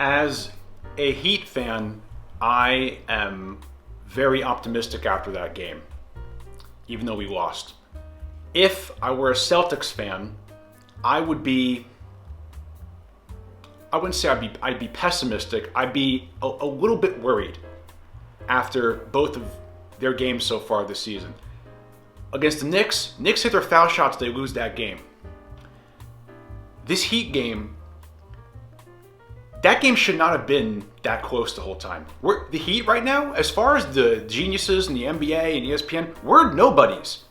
As a Heat fan, I am very optimistic after that game, even though we lost. If I were a Celtics fan, I wouldn't say I'd be pessimistic. I'd be a little bit worried after both of their games so far this season. Against the Knicks hit their foul shots, they lose that game. This Heat game, that game should not have been that close the whole time. The Heat right now, as far as the geniuses in the NBA and ESPN, we're nobodies.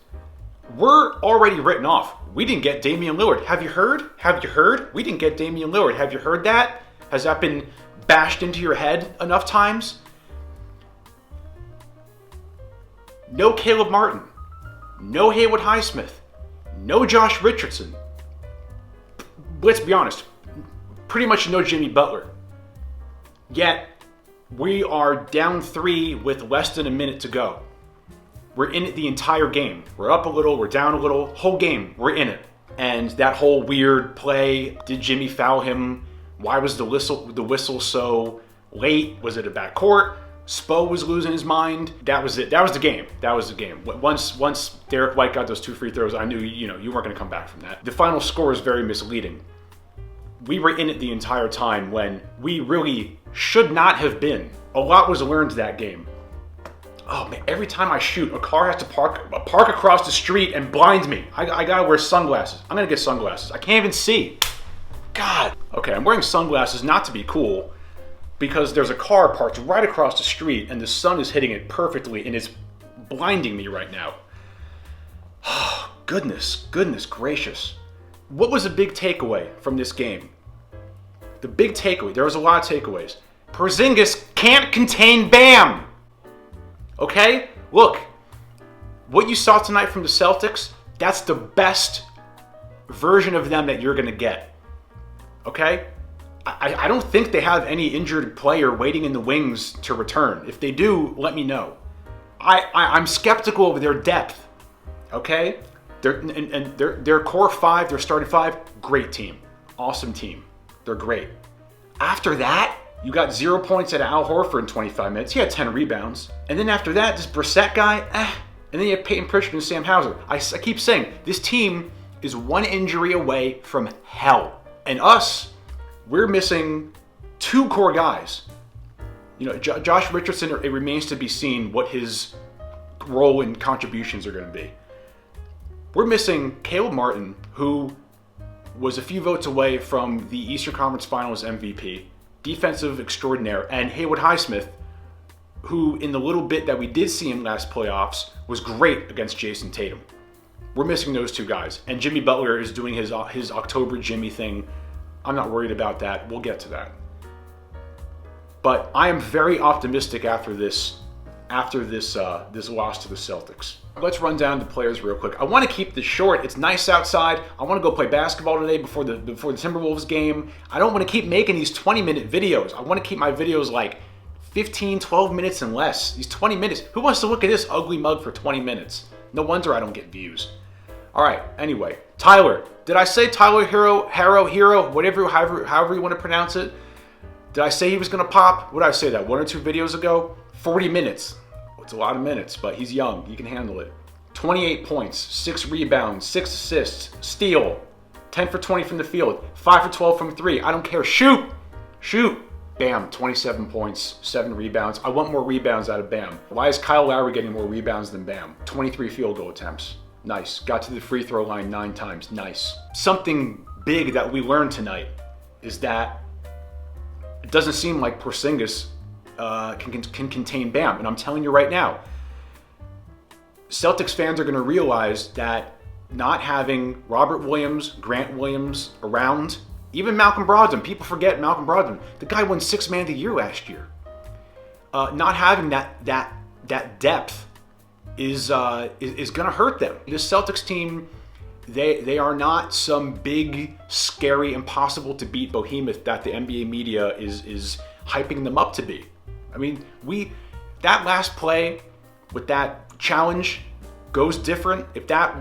We're already written off. We didn't get Damian Lillard. Have you heard? Have you heard? We didn't get Damian Lillard. Have you heard that? Has that been bashed into your head enough times? No Caleb Martin. No Haywood Highsmith. No Josh Richardson. Let's be honest. Pretty much no Jimmy Butler. Yet, we are down 3 with less than a minute to go. We're in it the entire game. We're up a little, we're down a little. Whole game, we're in it. And that whole weird play, did Jimmy foul him? Why was the whistle so late? Was it a backcourt? Spo was losing his mind. That was it. That was the game. That was the game. Once Derek White got those 2 free throws, I knew you weren't going to come back from that. The final score is very misleading. We were in it the entire time when we really should not have been. A lot was learned that game. Oh man, every time I shoot, a car has to park across the street and blind me. I gotta wear sunglasses. I'm gonna get sunglasses. I can't even see. God. Okay, I'm wearing sunglasses not to be cool, because there's a car parked right across the street and the sun is hitting it perfectly and it's blinding me right now. Oh, goodness gracious. What was the big takeaway from this game? The big takeaway, there was a lot of takeaways. Porzingis can't contain Bam! Okay? Look, what you saw tonight from the Celtics, that's the best version of them that you're going to get. Okay? I don't think they have any injured player waiting in the wings to return. If they do, let me know. I'm skeptical of their depth. Okay? Their core 5, their starting 5, great team. Awesome team. They're great. After that, you got 0 points out of Al Horford in 25 minutes. He had 10 rebounds. And then after that, this Brissett guy, And then you have Peyton Pritchard and Sam Hauser. I keep saying, this team is 1 injury away from hell. And us, we're missing 2 core guys. Josh Richardson, it remains to be seen what his role and contributions are going to be. We're missing Caleb Martin, who was a few votes away from the Eastern Conference Finals MVP, defensive extraordinaire, and Haywood Highsmith, who in the little bit that we did see in last playoffs was great against Jason Tatum. We're missing those 2 guys. And Jimmy Butler is doing his October Jimmy thing. I'm not worried about that. We'll get to that. But I am very optimistic after this loss to the Celtics. Let's run down the players real quick. I want to keep this short. It's nice outside. I want to go play basketball today before the Timberwolves game. I don't want to keep making these 20-minute videos. I want to keep my videos like 15, 12 minutes and less. These 20 minutes. Who wants to look at this ugly mug for 20 minutes? No wonder I don't get views. All right, anyway. Tyler. Did I say Tyler Hero, however you want to pronounce it? Did I say he was going to pop? What did I say that? 1 or 2 videos ago? 40 minutes. It's a lot of minutes, but he's young. He can handle it. 28 points, 6 rebounds, 6 assists, steal, 10 for 20 from the field, 5 for 12 from 3. I don't care. Shoot. Bam, 27 points, 7 rebounds. I want more rebounds out of Bam. Why is Kyle Lowry getting more rebounds than Bam? 23 field goal attempts. Nice. Got to the free throw line 9 times. Nice. Something big that we learned tonight is that it doesn't seem like Porzingis can contain Bam. And I'm telling you right now, Celtics fans are going to realize that not having Robert Williams, Grant Williams around, even Malcolm Brogdon, people forget Malcolm Brogdon. The guy won 6th Man of the Year last year. Not having that depth is going to hurt them. This Celtics team, they are not some big, scary, impossible to beat behemoth that the NBA media is hyping them up to be. I mean, that last play with that challenge goes different. If that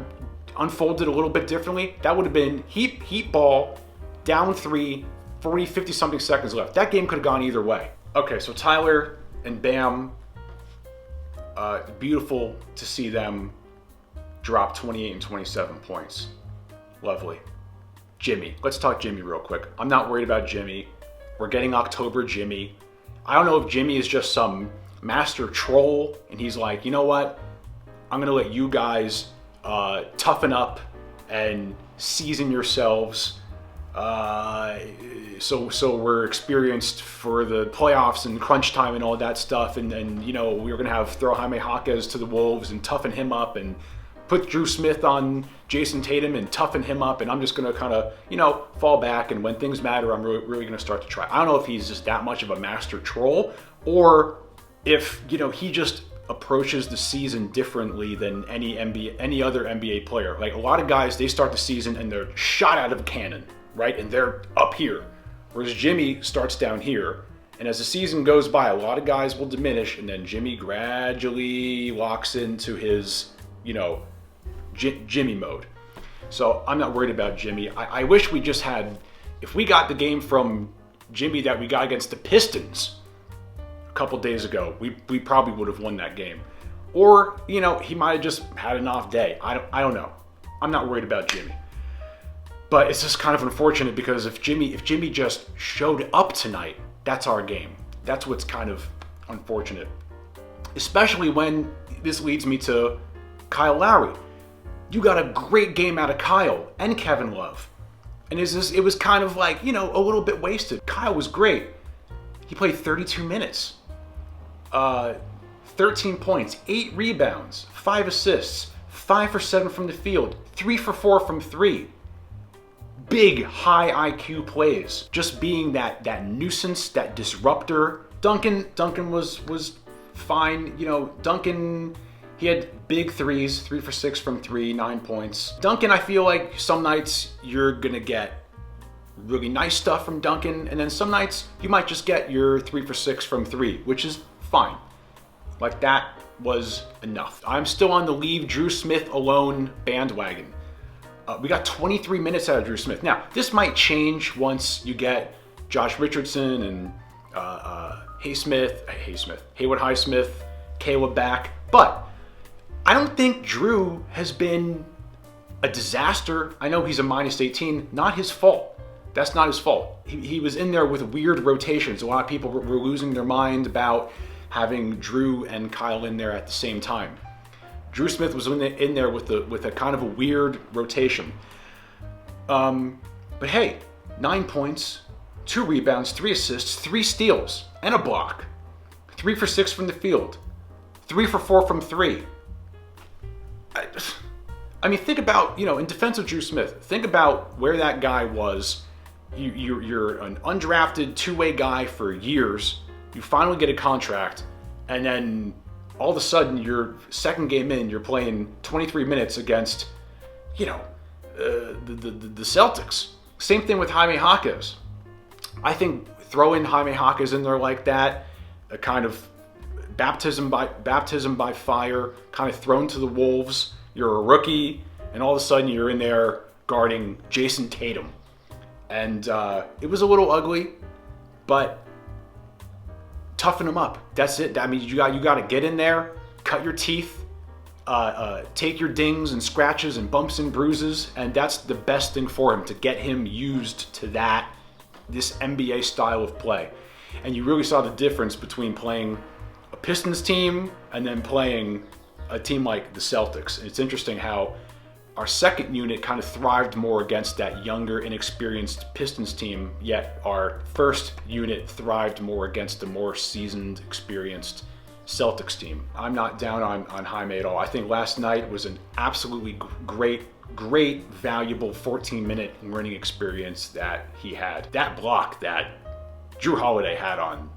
unfolded a little bit differently, that would have been Heat ball, down 3, 40, 50 something seconds left. That game could have gone either way. Okay, so Tyler and Bam, beautiful to see them drop 28 and 27 points. Lovely. Jimmy, let's talk Jimmy real quick. I'm not worried about Jimmy. We're getting October Jimmy. I don't know if Jimmy is just some master troll and he's like, you know what? I'm gonna let you guys toughen up and season yourselves so we're experienced for the playoffs and crunch time and all that stuff, and you know, we're gonna throw Jaime Jaquez to the wolves and toughen him up and put Drew Smith on Jason Tatum and toughen him up, and I'm just gonna kind of, you know, fall back, and when things matter, I'm really gonna start to try. I don't know if he's just that much of a master troll, or if, you know, he just approaches the season differently than any other NBA player. Like, a lot of guys, they start the season and they're shot out of a cannon, right? And they're up here. Whereas Jimmy starts down here. And as the season goes by, a lot of guys will diminish, and then Jimmy gradually locks into his, you know, Jimmy mode. So I'm not worried about Jimmy. I wish we just had, if we got the game from Jimmy that we got against the Pistons a couple days ago, we probably would have won that game. Or, you know, he might have just had an off day. I don't know. I'm not worried about Jimmy. But it's just kind of unfortunate, because if Jimmy just showed up tonight, that's our game. That's what's kind of unfortunate. Especially when this leads me to Kyle Lowry. You got a great game out of Kyle and Kevin Love. And it was kind of like, you know, a little bit wasted. Kyle was great. He played 32 minutes. 13 points, 8 rebounds, 5 assists, 5 for 7 from the field, 3 for 4 from 3. Big, high IQ plays. Just being that nuisance, that disruptor. Duncan was fine. You know, Duncan, he had big threes, 3 for 6 from 3, 9 points. Duncan, I feel like some nights you're gonna get really nice stuff from Duncan, and then some nights you might just get your 3 for 6 from 3, which is fine. Like, that was enough. I'm still on the leave Drew Smith alone bandwagon. We got 23 minutes out of Drew Smith. Now, this might change once you get Josh Richardson and Haywood Highsmith, Caleb back, but I don't think Drew has been a disaster. I know he's a minus 18, not his fault. That's not his fault. He was in there with weird rotations. A lot of people were losing their mind about having Drew and Kyle in there at the same time. Drew Smith was in there with a kind of a weird rotation. But hey, 9 points, 2 rebounds, 3 assists, 3 steals, and a block. 3 for 6 from the field. 3 for 4 from 3. I mean, think about, you know, in defense of Drew Smith, think about where that guy was. You're an undrafted two-way guy for years. You finally get a contract, and then all of a sudden, your second game in, you're playing 23 minutes against, you know, the Celtics. Same thing with Jaime Jaquez. I think throwing Jaime Jaquez in there like that, a kind of baptism by fire, kind of thrown to the wolves. You're a rookie, and all of a sudden you're in there guarding Jason Tatum. And it was a little ugly, but toughen him up. That's it. I mean, you got to get in there, cut your teeth, take your dings and scratches and bumps and bruises, and that's the best thing for him, to get him used to this NBA style of play. And you really saw the difference between playing a Pistons team and then playing a team like the Celtics. And it's interesting how our second unit kind of thrived more against that younger, inexperienced Pistons team, yet our first unit thrived more against the more seasoned, experienced Celtics team. I'm not down on Jaime at all. I think last night was an absolutely great, valuable 14-minute learning experience that he had. That block that Drew Holiday had on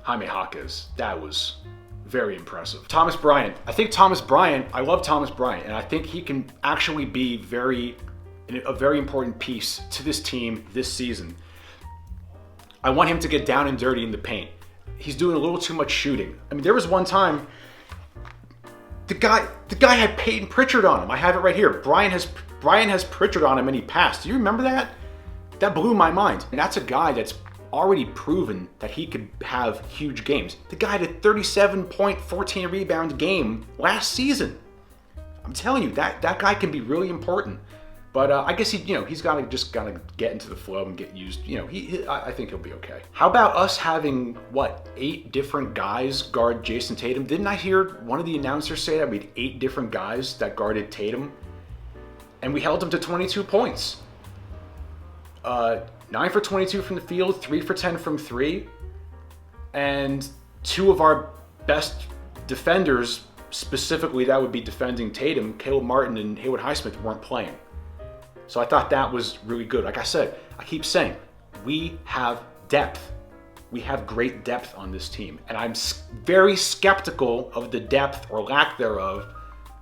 Jaime Jaquez, that was very impressive. Thomas Bryant. I love Thomas Bryant, and I think he can actually be a very important piece to this team this season. I want him to get down and dirty in the paint. He's doing a little too much shooting. I mean, there was one time the guy had Peyton Pritchard on him. I have it right here. Bryant has Pritchard on him, and he passed. Do you remember that? That blew my mind. And that's a guy that's already proven that he could have huge games. The guy had a 37-point, 14-rebound game last season. I'm telling you, that guy can be really important. But I guess he's got to get into the flow and get used. I think he'll be okay. How about us having 8 different guys guard Jason Tatum? Didn't I hear one of the announcers say that we had 8 different guys that guarded Tatum, and we held him to 22 points. 9 for 22 from the field, 3 for 10 from 3, and 2 of our best defenders, specifically that would be defending Tatum, Caleb Martin and Haywood Highsmith, weren't playing. So I thought that was really good. Like I said, I keep saying, we have depth. We have great depth on this team. And I'm very skeptical of the depth or lack thereof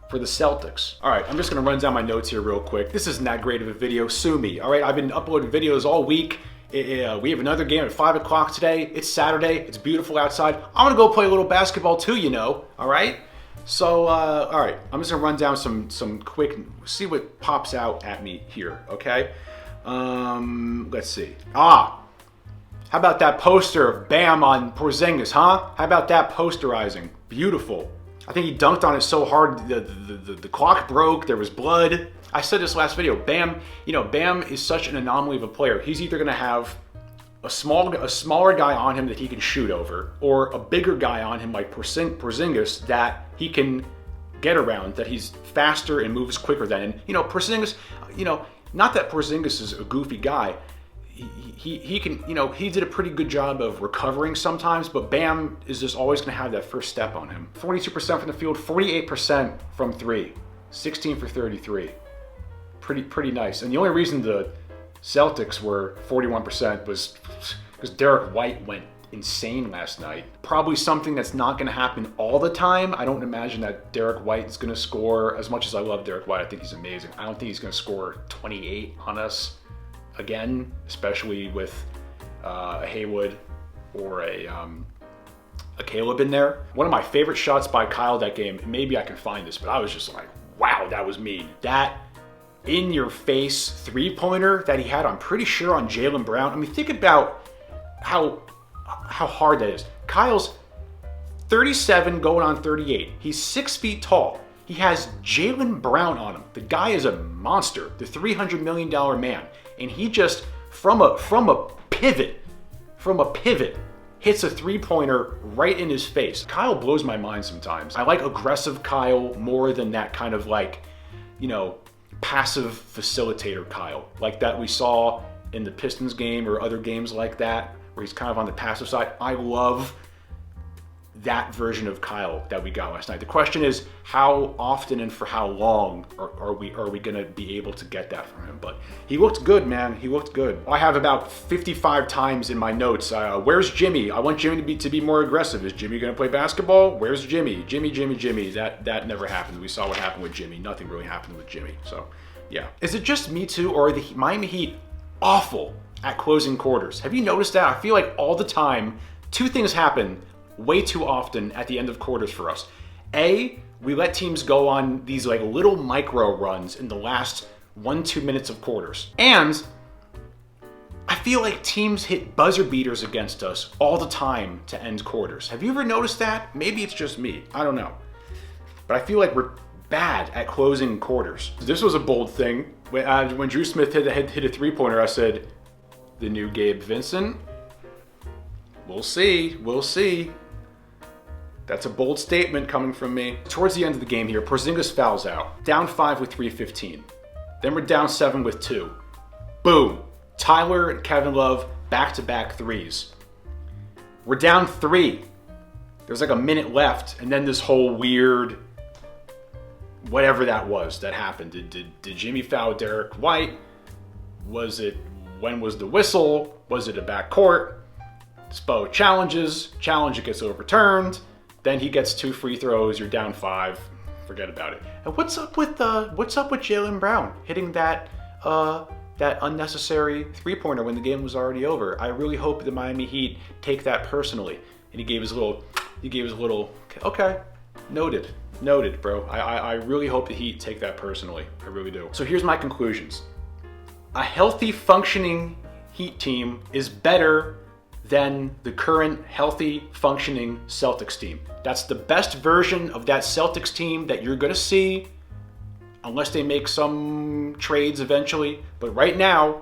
for the Celtics. All right, I'm just gonna run down my notes here real quick. This isn't that great of a video, sue me. All right, I've been uploading videos all week. We have another game at 5 o'clock today. It's Saturday, it's beautiful outside. I'm gonna go play a little basketball too, all right? So, all right, I'm just gonna run down some quick, see what pops out at me here, okay? Let's see. How about that poster of Bam on Porzingis, huh? How about that posterizing? Beautiful. I think he dunked on it so hard, the clock broke, there was blood. I said this last video, Bam, Bam is such an anomaly of a player. He's either gonna have a smaller guy on him that he can shoot over, or a bigger guy on him like Porzingis that he can get around, that he's faster and moves quicker than. And Porzingis, not that Porzingis is a goofy guy. He can, he did a pretty good job of recovering sometimes, but Bam is just always going to have that first step on him. 42% from the field, 48% from 3, 16 for 33. Pretty nice. And the only reason the Celtics were 41% was because Derek White went insane last night. Probably something that's not going to happen all the time. I don't imagine that Derek White is going to score. As much as I love Derek White, I think he's amazing. I don't think he's going to score 28 on us again, especially with a Haywood or a Caleb in there. One of my favorite shots by Kyle that game, maybe I can find this, but I was just like, wow, that was mean. That in-your-face three-pointer that he had, I'm pretty sure, on Jaylen Brown. I mean, think about how hard that is. Kyle's 37 going on 38. He's 6 feet tall. He has Jaylen Brown on him. The guy is a monster, the $300 million man. And he just, from a pivot, hits a three-pointer right in his face. Kyle blows my mind sometimes. I like aggressive Kyle more than that kind of passive facilitator Kyle, like that we saw in the Pistons game or other games like that, where he's kind of on the passive side. I love that version of Kyle that we got last night. The question is, how often and for how long are we gonna be able to get that from him? But he looked good, man. He looked good. I have about 55 times in my notes, where's Jimmy? I want Jimmy to be more aggressive. Is Jimmy gonna play basketball? Where's Jimmy? Jimmy. That never happened. We saw what happened with Jimmy. Nothing really happened with Jimmy. So, yeah. Is it just me too, or are the Miami Heat awful at closing quarters? Have you noticed that? I feel like all the time, 2 things happen way too often at the end of quarters for us. A, we let teams go on these little micro runs in the last 1-2 minutes of quarters. And I feel like teams hit buzzer beaters against us all the time to end quarters. Have you ever noticed that? Maybe it's just me. I don't know. But I feel like we're bad at closing quarters. This was a bold thing. When Drew Smith hit a three-pointer, I said, the new Gabe Vincent? We'll see. That's a bold statement coming from me. Towards the end of the game here, Porzingis fouls out. Down 5 with 3:15. Then we're down 7 with 2. Boom. Tyler and Kevin Love, back-to-back threes. We're down 3. There's a minute left, and then this whole weird, whatever that was that happened. Did Jimmy foul Derek White? When was the whistle? Was it a backcourt? Spo challenges. Challenge, it gets overturned. Then he gets 2 free throws. You're down 5. Forget about it. And what's up with Jaylen Brown hitting that unnecessary three-pointer when the game was already over? I really hope the Miami Heat take that personally. And he gave his little. Okay, noted, bro. I really hope the Heat take that personally. I really do. So here's my conclusions. A healthy, functioning Heat team is better than the current healthy, functioning Celtics team. That's the best version of that Celtics team that you're going to see, unless they make some trades eventually. But right now,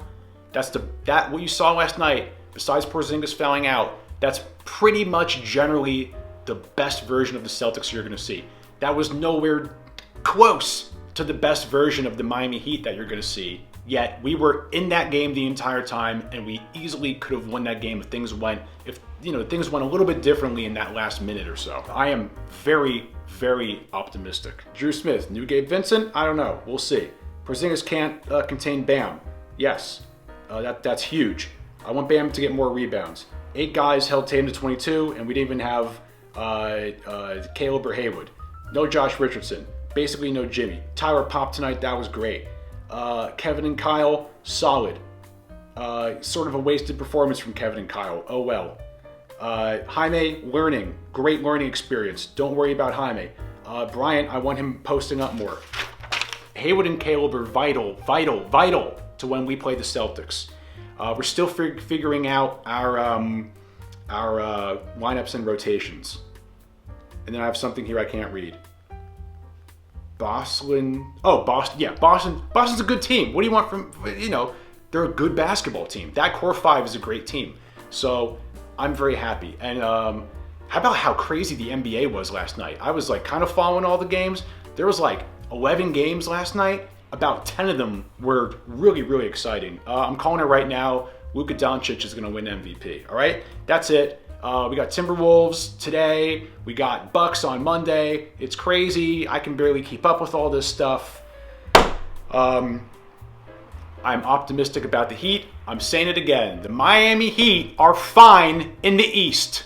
what you saw last night, besides Porzingis fouling out, that's pretty much generally the best version of the Celtics you're going to see. That was nowhere close to the best version of the Miami Heat that you're going to see. Yet we were in that game the entire time, and we easily could have won that game if things went a little bit differently in that last minute or so. I am very, very optimistic. Drew Smith, new Gabe Vincent? I don't know. We'll see. Porzingis can't contain Bam. Yes, that's huge. I want Bam to get more rebounds. 8 guys held Tatum to 22, and we didn't even have Caleb or Haywood. No Josh Richardson. Basically no Jimmy. Tyler popped tonight. That was great. Kevin and Kyle, solid. Sort of a wasted performance from Kevin and Kyle. Oh well. Jaime, learning. Great learning experience. Don't worry about Jaime. Bryant, I want him posting up more. Haywood and Caleb are vital to when we play the Celtics. We're still figuring out our lineups and rotations. And then I have something here I can't read. Boston. Yeah, Boston. Boston's a good team. What do you want from, they're a good basketball team. That core 5 is a great team. So I'm very happy. And how about how crazy the NBA was last night? I was kind of following all the games. There was 11 games last night. About 10 of them were really, really exciting. I'm calling it right now. Luka Doncic is going to win MVP. All right, that's it. We got Timberwolves today. We got Bucks on Monday. It's crazy. I can barely keep up with all this stuff. I'm optimistic about the Heat. I'm saying it again. The Miami Heat are fine in the East.